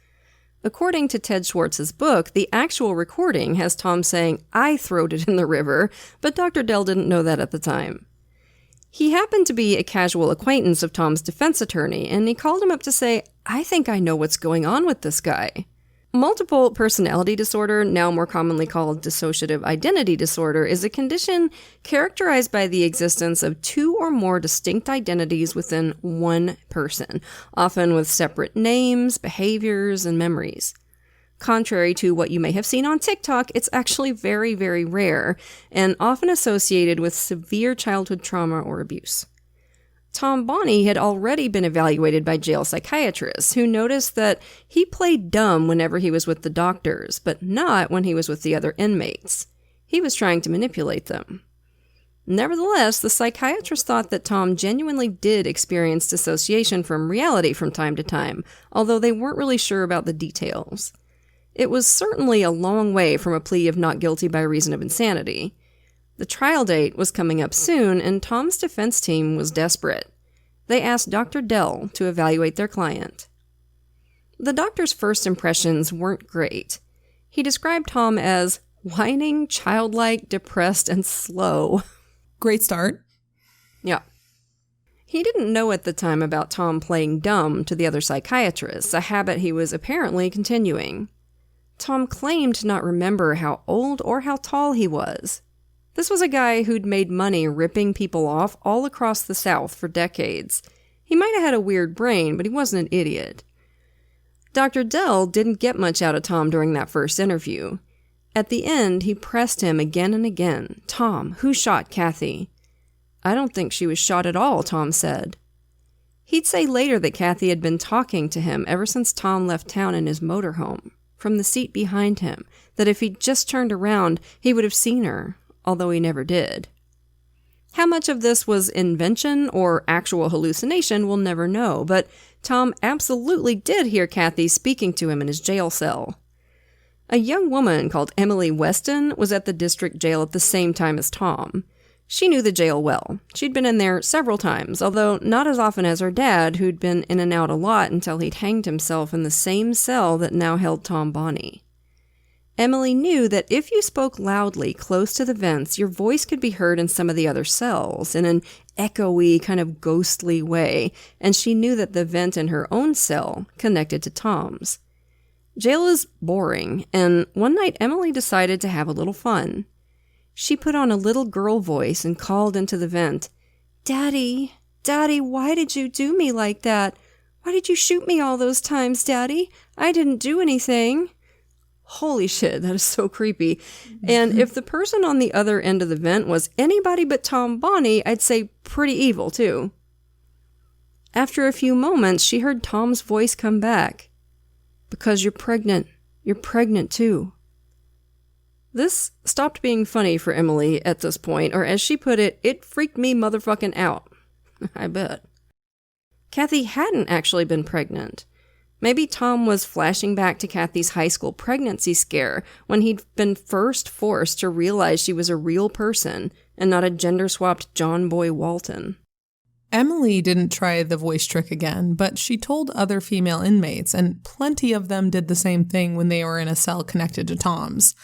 According to Ted Schwartz's book, the actual recording has Tom saying, "I throwed it in the river," but Dr. Dell didn't know that at the time. He happened to be a casual acquaintance of Tom's defense attorney, and he called him up to say, "I think I know what's going on with this guy." Multiple personality disorder, now more commonly called dissociative identity disorder, is a condition characterized by the existence of two or more distinct identities within one person, often with separate names, behaviors, and memories. Contrary to what you may have seen on TikTok, it's actually very, very rare and often associated with severe childhood trauma or abuse. Tom Bonney had already been evaluated by jail psychiatrists who noticed that he played dumb whenever he was with the doctors, but not when he was with the other inmates. He was trying to manipulate them. Nevertheless, the psychiatrist thought that Tom genuinely did experience dissociation from reality from time to time, although they weren't really sure about the details. It was certainly a long way from a plea of not guilty by reason of insanity. The trial date was coming up soon, and Tom's defense team was desperate. They asked Dr. Dell to evaluate their client. The doctor's first impressions weren't great. He described Tom as whining, childlike, depressed, and slow.
Great start.
Yeah. He didn't know at the time about Tom playing dumb to the other psychiatrists, a habit he was apparently continuing. Tom claimed to not remember how old or how tall he was. This was a guy who'd made money ripping people off all across the South for decades. He might have had a weird brain, but he wasn't an idiot. Dr. Dell didn't get much out of Tom during that first interview. At the end, he pressed him again and again. "Tom, who shot Kathy?" "I don't think she was shot at all," Tom said. He'd say later that Kathy had been talking to him ever since Tom left town in his motorhome, from the seat behind him, that if he'd just turned around, he would have seen her, although he never did. How much of this was invention or actual hallucination, we'll never know, but Tom absolutely did hear Kathy speaking to him in his jail cell. A young woman called Emily Weston was at the district jail at the same time as Tom. She knew the jail well. She'd been in there several times, although not as often as her dad, who'd been in and out a lot until he'd hanged himself in the same cell that now held Tom Bonney. Emily knew that if you spoke loudly close to the vents, your voice could be heard in some of the other cells in an echoey, kind of ghostly way, and she knew that the vent in her own cell connected to Tom's. Jail is boring, and one night Emily decided to have a little fun. She put on a little girl voice and called into the vent, "Daddy, Daddy, why did you do me like that? Why did you shoot me all those times, Daddy? I didn't do anything." Holy shit, that is so creepy. And if the person on the other end of the vent was anybody but Tom Bonney, I'd say pretty evil too. After a few moments, she heard Tom's voice come back. "Because you're pregnant. You're pregnant too." This stopped being funny for Emily at this point, or as she put it, it freaked me motherfucking out. I bet. Kathy hadn't actually been pregnant. Maybe Tom was flashing back to Kathy's high school pregnancy scare when he'd been first forced to realize she was a real person and not a gender-swapped John Boy Walton.
Emily didn't try the voice trick again, but she told other female inmates, and plenty of them did the same thing when they were in a cell connected to Tom's.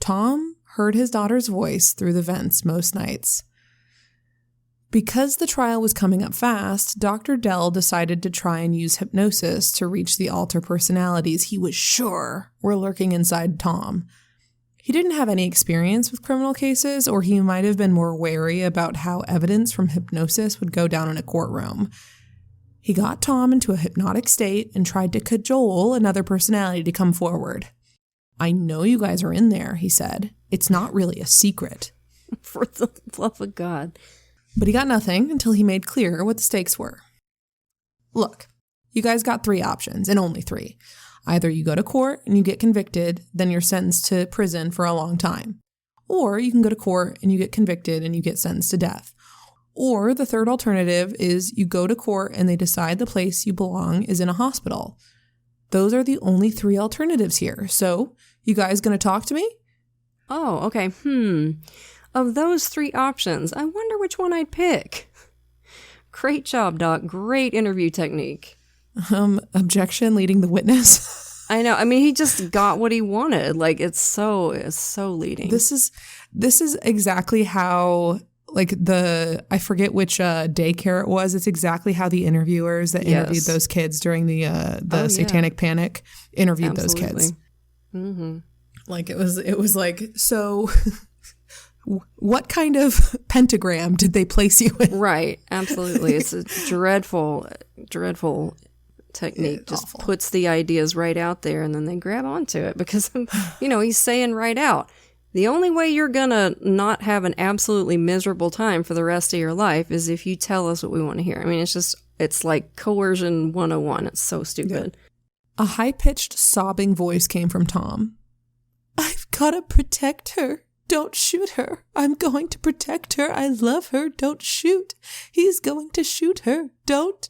Tom heard his daughter's voice through the vents most nights. Because the trial was coming up fast, Dr. Dell decided to try and use hypnosis to reach the alter personalities he was sure were lurking inside Tom. He didn't have any experience with criminal cases, or he might have been more wary about how evidence from hypnosis would go down in a courtroom. He got Tom into a hypnotic state and tried to cajole another personality to come forward. "I know you guys are in there," he said. "It's not really a secret."
For the love of God.
But he got nothing until he made clear what the stakes were. "Look, you guys got 3 options, and only 3. Either you go to court and you get convicted, then you're sentenced to prison for a long time. Or you can go to court and you get convicted and you get sentenced to death. Or the third alternative is you go to court and they decide the place you belong is in a hospital. Those are the only 3 alternatives here. So, you guys gonna talk to me?"
Oh, okay. Of those 3 options, I wonder which one I'd pick. Great job, Doc. Great interview technique.
Objection, leading the witness.
I know. I mean, he just got what he wanted. Like, it's so leading.
This is exactly how, like, I forget which daycare it was. It's exactly how the interviewers that interviewed those kids during the Satanic Panic interviewed those kids.
Mm-hmm.
Like, it was like, so what kind of pentagram did they place you in?
Right. Absolutely. It's a dreadful technique. Just
awful.
Puts the ideas right out there and then they grab onto it because, he's saying right out, the only way you're gonna not have an absolutely miserable time for the rest of your life is if you tell us what we want to hear. I mean, it's like coercion 101. It's so stupid.
Yeah. A high-pitched sobbing voice came from Tom. "I've gotta protect her. Don't shoot her. I'm going to protect her. I love her. Don't shoot. He's going to shoot her. Don't.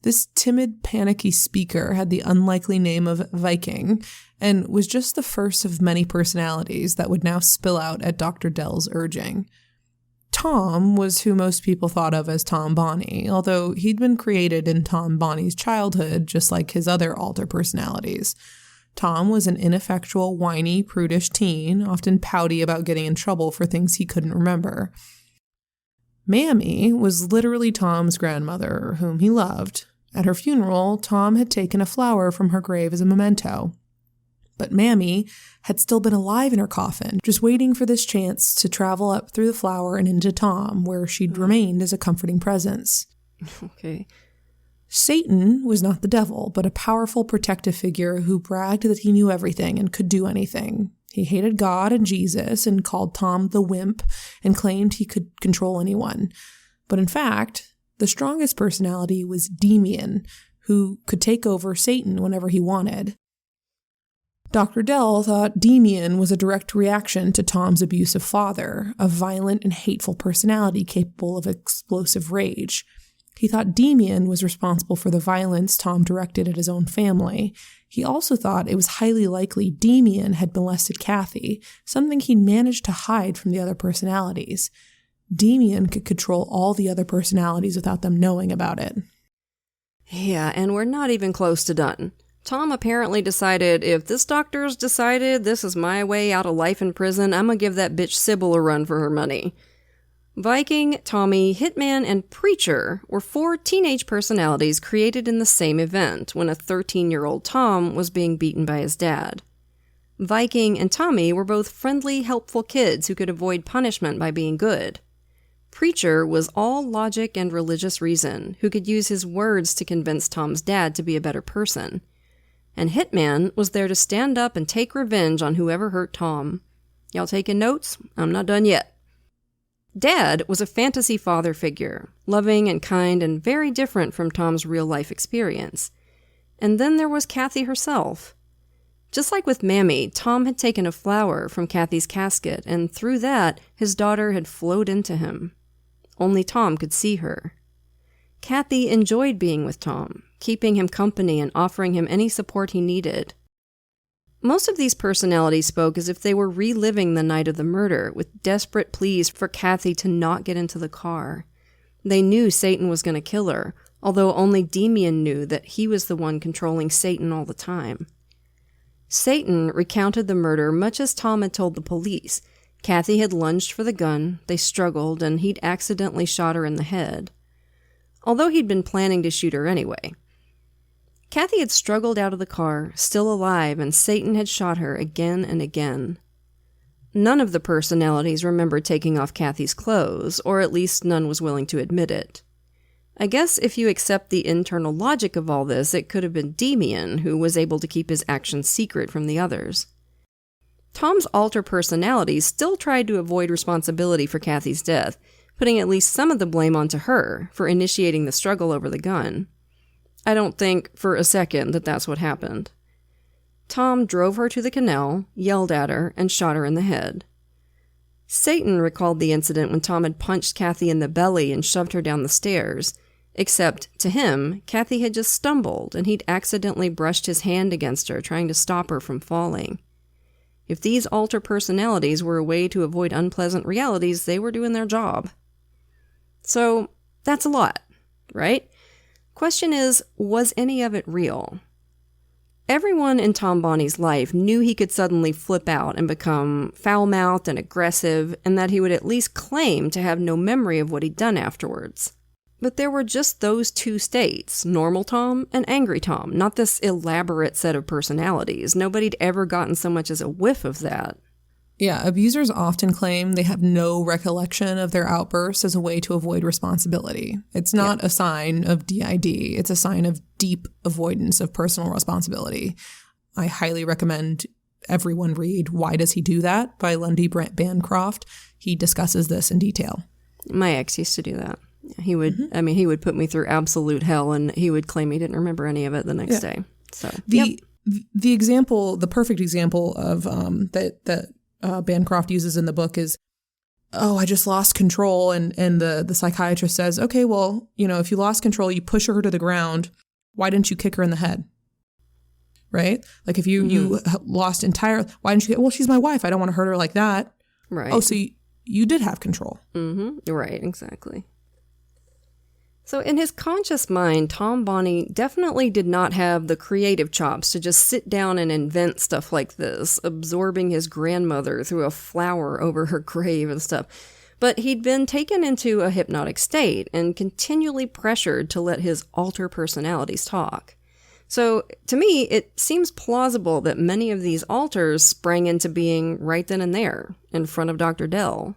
This timid, panicky speaker had the unlikely name of Viking and was just the first of many personalities that would now spill out at Dr. Dell's urging. Tom was who most people thought of as Tom Bonney, although he'd been created in Tom Bonney's childhood, just like his other alter personalities. Tom was an ineffectual, whiny, prudish teen, often pouty about getting in trouble for things he couldn't remember. Mammy was literally Tom's grandmother, whom he loved. At her funeral, Tom had taken a flower from her grave as a memento. But Mammy had still been alive in her coffin, just waiting for this chance to travel up through the flower and into Tom, where she'd remained as a comforting presence.
Okay.
Satan was not the devil, but a powerful protective figure who bragged that he knew everything and could do anything. He hated God and Jesus and called Tom the wimp and claimed he could control anyone. But in fact, the strongest personality was Demian, who could take over Satan whenever he wanted. Dr. Dell thought Demian was a direct reaction to Tom's abusive father, a violent and hateful personality capable of explosive rage. He thought Demian was responsible for the violence Tom directed at his own family. He also thought it was highly likely Demian had molested Kathy, something he managed to hide from the other personalities. Demian could control all the other personalities without them knowing about it.
Yeah, and we're not even close to done. Tom apparently decided, if this doctor's decided this is my way out of life in prison, I'm gonna give that bitch Sybil a run for her money. Viking, Tommy, Hitman, and Preacher were 4 teenage personalities created in the same event when a 13-year-old Tom was being beaten by his dad. Viking and Tommy were both friendly, helpful kids who could avoid punishment by being good. Preacher was all logic and religious reason, who could use his words to convince Tom's dad to be a better person. And Hitman was there to stand up and take revenge on whoever hurt Tom. Y'all taking notes? I'm not done yet. Dad was a fantasy father figure, loving and kind and very different from Tom's real-life experience. And then there was Kathy herself. Just like with Mammy, Tom had taken a flower from Kathy's casket, and through that, his daughter had flowed into him. Only Tom could see her. Kathy enjoyed being with Tom, keeping him company and offering him any support he needed. Most of these personalities spoke as if they were reliving the night of the murder, with desperate pleas for Kathy to not get into the car. They knew Satan was going to kill her, although only Demian knew that he was the one controlling Satan all the time. Satan recounted the murder much as Tom had told the police. Kathy had lunged for the gun, they struggled, and he'd accidentally shot her in the head. Although he'd been planning to shoot her anyway. Kathy had struggled out of the car, still alive, and Satan had shot her again and again. None of the personalities remembered taking off Kathy's clothes, or at least none was willing to admit it. I guess if you accept the internal logic of all this, it could have been Demian who was able to keep his actions secret from the others. Tom's alter personalities still tried to avoid responsibility for Kathy's death, putting at least some of the blame onto her for initiating the struggle over the gun. I don't think for a second that that's what happened. Tom drove her to the canal, yelled at her, and shot her in the head. Satan recalled the incident when Tom had punched Kathy in the belly and shoved her down the stairs, except, to him, Kathy had just stumbled and he'd accidentally brushed his hand against her, trying to stop her from falling. If these alter personalities were a way to avoid unpleasant realities, they were doing their job. So, that's a lot, right? Question is, was any of it real? Everyone in Tom Bonney's life knew he could suddenly flip out and become foul-mouthed and aggressive, and that he would at least claim to have no memory of what he'd done afterwards. But there were just those 2 states, normal Tom and angry Tom, not this elaborate set of personalities. Nobody'd ever gotten so much as a whiff of that.
Yeah, abusers often claim they have no recollection of their outbursts as a way to avoid responsibility. It's not a sign of DID. It's a sign of deep avoidance of personal responsibility. I highly recommend everyone read Why Does He Do That? By Lundy Bancroft. He discusses this in detail.
My ex used to do that. He would, he would put me through absolute hell, and he would claim he didn't remember any of it the next day. So
the example, the perfect example of that Bancroft uses in the book is, I just lost control, and the psychiatrist says, okay, well, if you lost control, you push her to the ground. Why didn't you kick her in the head? Right? Like if you lost why didn't you well, she's my wife. I don't want to hurt her like that.
Right.
Oh, so you did have control.
Mm-hmm. Right, exactly. So in his conscious mind, Tom Bonney definitely did not have the creative chops to just sit down and invent stuff like this, absorbing his grandmother through a flower over her grave and stuff. But he'd been taken into a hypnotic state and continually pressured to let his alter personalities talk. So to me, it seems plausible that many of these alters sprang into being right then and there, in front of Dr. Dell.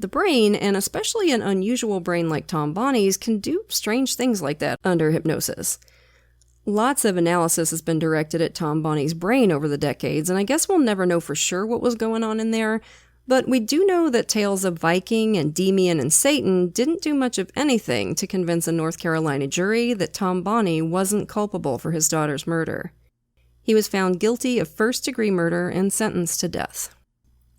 The brain, and especially an unusual brain like Tom Bonney's, can do strange things like that under hypnosis. Lots of analysis has been directed at Tom Bonney's brain over the decades, and I guess we'll never know for sure what was going on in there, but we do know that tales of Viking and Demian and Satan didn't do much of anything to convince a North Carolina jury that Tom Bonney wasn't culpable for his daughter's murder. He was found guilty of first-degree murder and sentenced to death.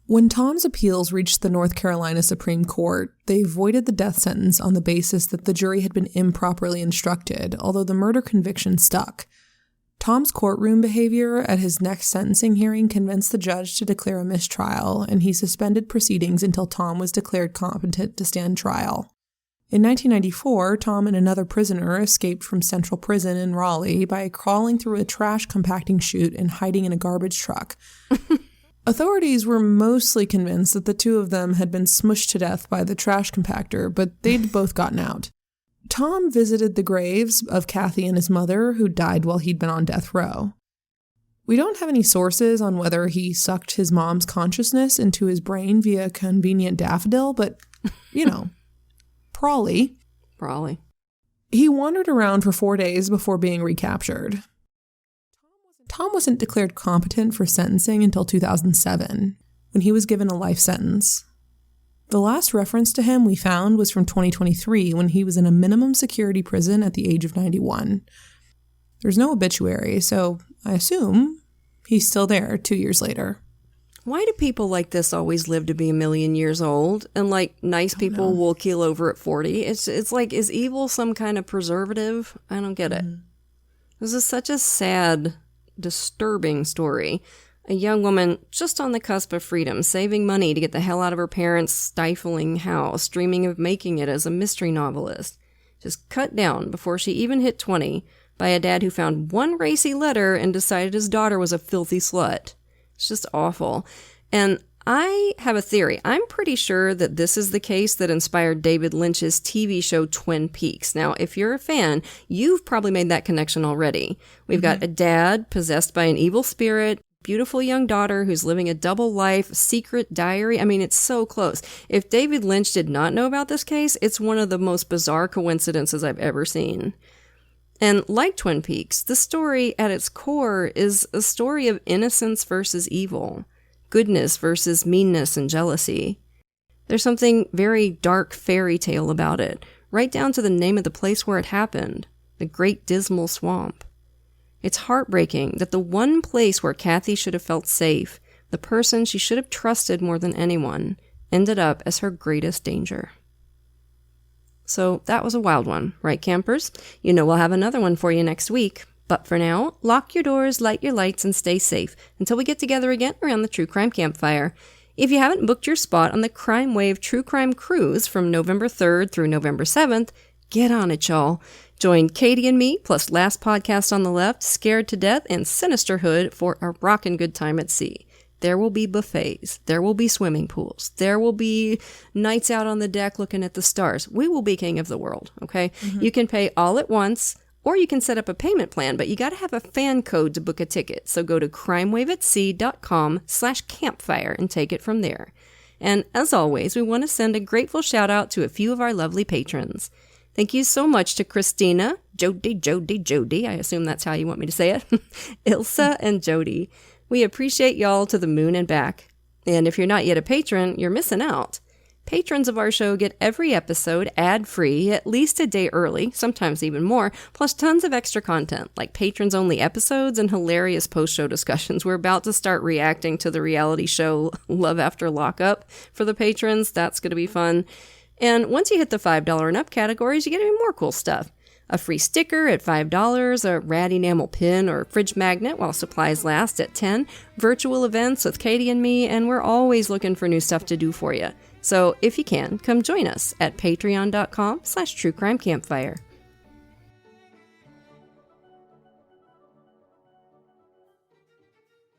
When Tom's appeals reached the North Carolina Supreme Court, they voided the death sentence on the basis that the jury had been improperly instructed, although the murder conviction stuck. Tom's courtroom behavior at his next sentencing hearing convinced the judge to declare a mistrial, and he suspended proceedings until Tom was declared competent to stand trial. In 1994, Tom and another prisoner escaped from Central Prison in Raleigh by crawling through a trash compacting chute and hiding in a garbage truck. Authorities were mostly convinced that the two of them had been smushed to death by the trash compactor, but they'd both gotten out. Tom visited the graves of Kathy and his mother, who died while he'd been on death row. We don't have any sources on whether he sucked his mom's consciousness into his brain via a convenient daffodil, but, Probably. He wandered around for 4 days before being recaptured. Tom wasn't declared competent for sentencing until 2007, when he was given a life sentence. The last reference to him we found was from 2023, when he was in a minimum security prison at the age of 91. There's no obituary, so I assume he's still there 2 years later.
Why do people like this always live to be 1,000,000 years old? And nice people will keel over at 40. It's like, is evil some kind of preservative? I don't get it. This is such a sad, disturbing story. A young woman just on the cusp of freedom, saving money to get the hell out of her parents' stifling house, dreaming of making it as a mystery novelist. Just cut down before she even hit 20 by a dad who found one racy letter and decided his daughter was a filthy slut. It's just awful. And I have a theory. I'm pretty sure that this is the case that inspired David Lynch's TV show Twin Peaks. Now, if you're a fan, you've probably made that connection already. We've got a dad possessed by an evil spirit, beautiful young daughter who's living a double life, secret diary. I mean, it's so close. If David Lynch did not know about this case, it's one of the most bizarre coincidences I've ever seen. And like Twin Peaks, the story at its core is a story of innocence versus evil, goodness versus meanness and jealousy. There's something very dark fairy tale about it, right down to the name of the place where it happened, the Great Dismal Swamp. It's heartbreaking that the one place where Kathy should have felt safe, the person she should have trusted more than anyone, ended up as her greatest danger. So that was a wild one, right, campers? We'll have another one for you next week. But for now, lock your doors, light your lights, and stay safe until we get together again around the True Crime Campfire. If you haven't booked your spot on the CRIMEWAVE True Crime Cruise from November 3rd through November 7th, get on it, y'all. Join Katie and me, plus Last Podcast on the Left, Scared to Death, and Sinisterhood for a rockin' good time at sea. There will be buffets. There will be swimming pools. There will be nights out on the deck looking at the stars. We will be king of the world, okay? You can pay all at once, or you can set up a payment plan, but you got to have a fan code to book a ticket. So go to crimewaveatsea.com/campfire and take it from there. And as always, we want to send a grateful shout out to a few of our lovely patrons. Thank you so much to Christina, Jody, I assume that's how you want me to say it, Ilsa, and Jody. We appreciate y'all to the moon and back. And if you're not yet a patron, you're missing out. Patrons of our show get every episode ad-free, at least a day early, sometimes even more, plus tons of extra content, like patrons-only episodes and hilarious post-show discussions. We're about to start reacting to the reality show Love After Lockup for the patrons. That's going to be fun. And once you hit the $5 and up categories, you get even more cool stuff. A free sticker at $5, a rad enamel pin or fridge magnet while supplies last at $10, virtual events with Katie and me, and we're always looking for new stuff to do for you. So if you can, come join us at patreon.com/truecrimecampfire.